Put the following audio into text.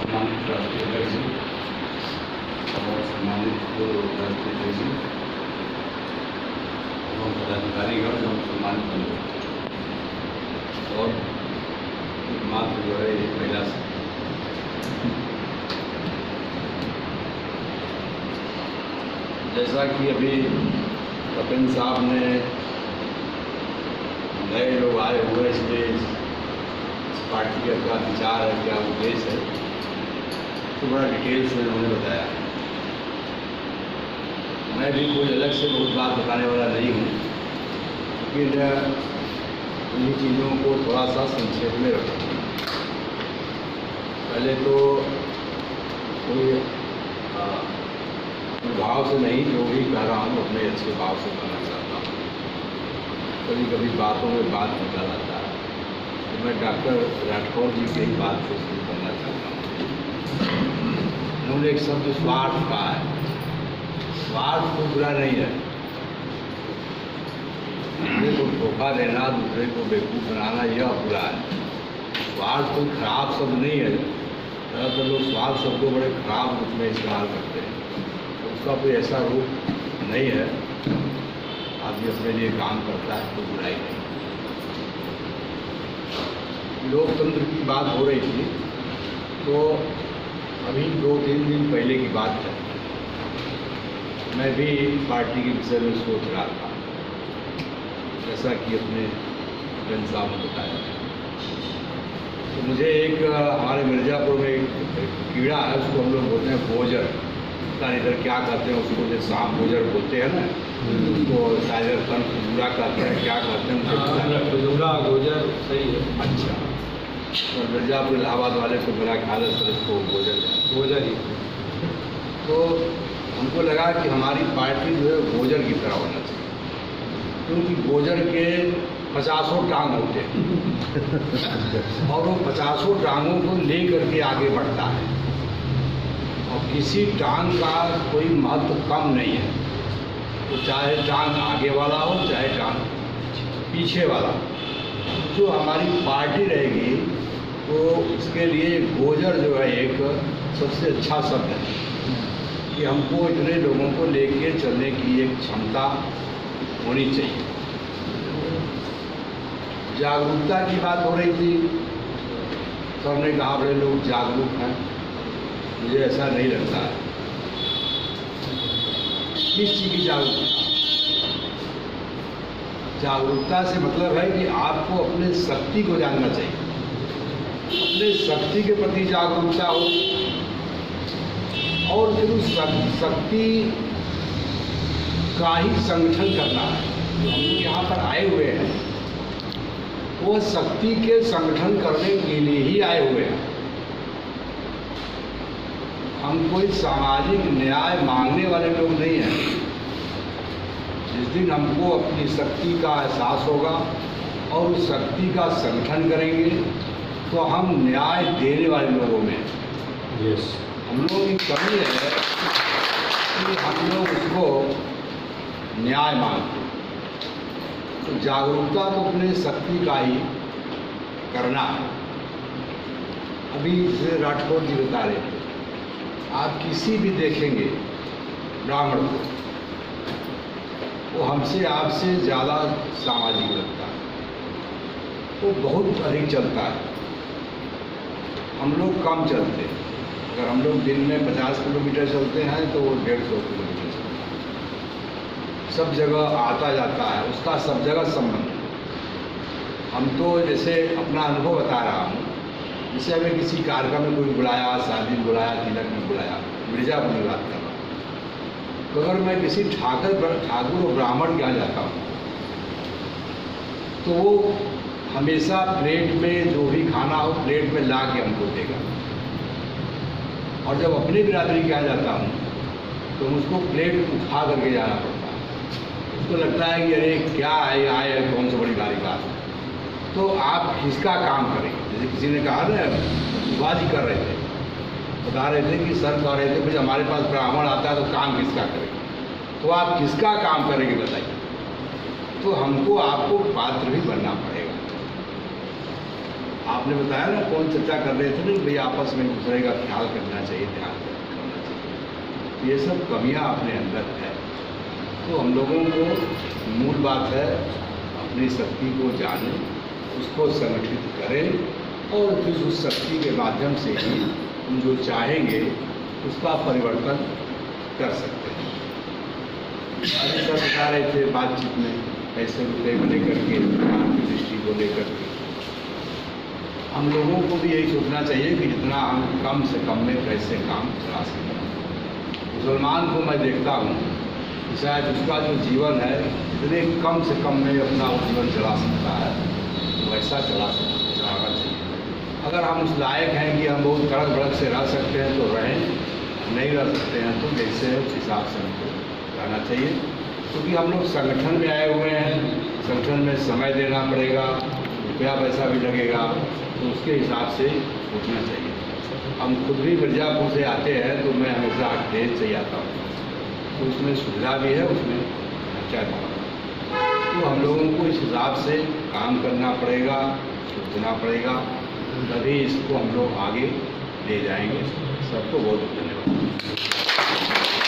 सम्मानित राष्ट्रीय अध्यक्ष जी और सम्मानित पूर्व राष्ट्रीय अध्यक्ष जी एवं पदाधिकारीगण एवं सम्मानित बंधु और एकमात्र जो है एक महिला से जैसा कि अभी कपिल साहब ने नए लोग आए हुए इसलिए इस पार्टी का क्या विचार है, क्या उद्देश्य है, तो बड़ा डिटेल से उन्होंने बताया। मैं भी कोई अलग से बहुत बात बताने वाला नहीं हूँ, लेकिन इन चीज़ों को थोड़ा सा संक्षेप में रखूँ। पहले तो कोई भाव से नहीं, जो भी कह रहा हूँ अपने अच्छे भाव से कहना चाहता हूँ। कभी कभी बातों में बात निकल आता है, तो मैं डॉक्टर राठौर जी की बात से शुरू करना चाहता हूँ। उन्होंने एक शब्द स्वार्थ कहा है। स्वार्थ तो बुरा नहीं है, दूसरे को धोखा देना, दूसरे को बेवकूफ़ बनाना, यह बुरा है। स्वार्थ कोई खराब शब्द नहीं है। ज़्यादातर लोग स्वार्थ शब्द को बड़े खराब रूप में इस्तेमाल करते हैं, तो उसका कोई ऐसा रूप नहीं है। आदमी अपने लिए काम करता है तो बुराई नहीं। लोकतंत्र की बात हो रही थी, तो अभी 2-3 दिन पहले की बात है, मैं भी पार्टी के विषय में सोच रहा था, जैसा कि अपने जन साहब ने बताया। तो मुझे एक हमारे मिर्ज़ापुर में एक कीड़ा है, उसको हम लोग बोलते हैं गोजर। पता नहीं इधर क्या कहते हैं उसको, जो सांप गोजर बोलते हैं ना, उसको शायद खजूरा कहते हैं, क्या कहते हैं खजूरा गोजर, सही है। अच्छा, और मिर्ज़ापुर इलाहाबाद वाले को मेरा ख्याल है सर इसको गोजर ही। तो हमको लगा कि हमारी पार्टी जो है गोजर की तरह होना चाहिए, क्योंकि गोजर के 50 टांग होते हैं और वो 50 टांगों को ले करके आगे बढ़ता है, और किसी टांग का कोई महत्व कम नहीं है। तो चाहे टांग आगे वाला हो, चाहे टांग पीछे वाला। जो हमारी पार्टी रहेगी तो इसके लिए गोजर जो है एक सबसे अच्छा शब्द है कि हमको इतने लोगों को लेके चलने की एक क्षमता होनी चाहिए। जागरूकता की बात हो रही थी, सबने कहा बड़े लोग जागरूक हैं। मुझे ऐसा नहीं लगता है। किस चीज़ की जागरूकता? जागरूकता से मतलब है कि आपको अपने शक्ति को जानना चाहिए, अपने शक्ति के प्रति जागरूकता हो, और फिर उस शक्ति का ही संगठन करना है। जो हम यहाँ पर आए हुए हैं वो शक्ति के संगठन करने के लिए ही आए हुए हैं। हम कोई सामाजिक न्याय मांगने वाले लोग नहीं हैं। जिस दिन हमको अपनी शक्ति का एहसास होगा और उस शक्ति का संगठन करेंगे तो हम न्याय देने वाले लोगों में हम लोगों की कमी है कि हम लोग उसको न्याय मांगते हैं। तो जागरूकता तो अपने शक्ति का ही करना है। अभी जैसे राठौर जी बता रहे थे, आप किसी भी देखेंगे ब्राह्मण को, वो हमसे आपसे ज़्यादा सामाजिक लगता है, वो बहुत अधिक चलता है। हम लोग कम चलते हैं। अगर हम लोग दिन में 50 किलोमीटर चलते हैं तो वो 150 किलोमीटर चलते हैं। सब जगह आता जाता है, उसका सब जगह संबंध है। हम तो जैसे अपना अनुभव बता रहा हूँ, जैसे हमें किसी कार्यक्रम में कोई बुलाया, शादी में बुलाया, तिलक में बुलाया, मिर्ज़ापुर में बात कर रहा हूँ, तो अगर मैं किसी ठाकुर और ब्राह्मण के यहाँ जाता हूँ तो वो हमेशा प्लेट में जो भी खाना हो प्लेट में ला के हमको देगा। और जब अपने बिरादरी के यहाँ जाता हूँ तो मुझको प्लेट उठा करके जाना पड़ता है। उसको लगता है कि अरे क्या है, आए है कौन सी बड़ी भारी बात। तो आप किसका काम करेंगे? जैसे किसी ने कहा ना, बाजी कर रहे थे, बता रहे थे कि सर कह रहे थे भाई हमारे पास ब्राह्मण आता है तो काम किसका करेंगे? तो आप किसका काम करेंगे बताइए? तो हमको आपको पात्र भी बनना पड़ेगा। आपने बताया ना, कौन चर्चा कर रहे थे ना, भाई आपस में एक दूसरे का ख्याल करना चाहिए, ध्यान करना चाहिए। ये सब कमियां अपने अंदर है। तो हम लोगों को मूल बात है अपनी शक्ति को जाने, उसको संगठित करें और फिर उस शक्ति के माध्यम से ही हम जो चाहेंगे उसका परिवर्तन कर सकते हैं। अभी सर बता रहे थे बातचीत में पैसे रुपये को लेकर के, आर्थिक दृष्टि को लेकर के, हम लोगों को भी यही सोचना चाहिए कि जितना हम कम से कम में कैसे काम चला सकें। मुसलमान को मैं देखता हूँ कि शायद उसका जो जीवन है जितने कम से कम में अपना वो जीवन चला सकता है, वैसा चलाना चाहिए। अगर हम उस लायक हैं कि हम बहुत कड़क भड़क से रह सकते हैं तो रहें, नहीं रह सकते हैं तो जैसे है उस हिसाब से हमको रहना चाहिए। क्योंकि हम लोग संगठन में आए हुए हैं, संगठन में समय देना पड़ेगा, रुपया पैसा भी लगेगा, तो उसके हिसाब से सोचना चाहिए। हम खुद भी मिर्ज़ापुर से आते हैं तो मैं हमेशा ट्रेन से ही आता हूँ, तो उसमें सुविधा भी है, उसमें खर्चा भी है। तो हम लोगों को इस हिसाब से काम करना पड़ेगा, सोचना पड़ेगा, तभी इसको हम लोग आगे ले जाएंगे। सबको बहुत धन्यवाद।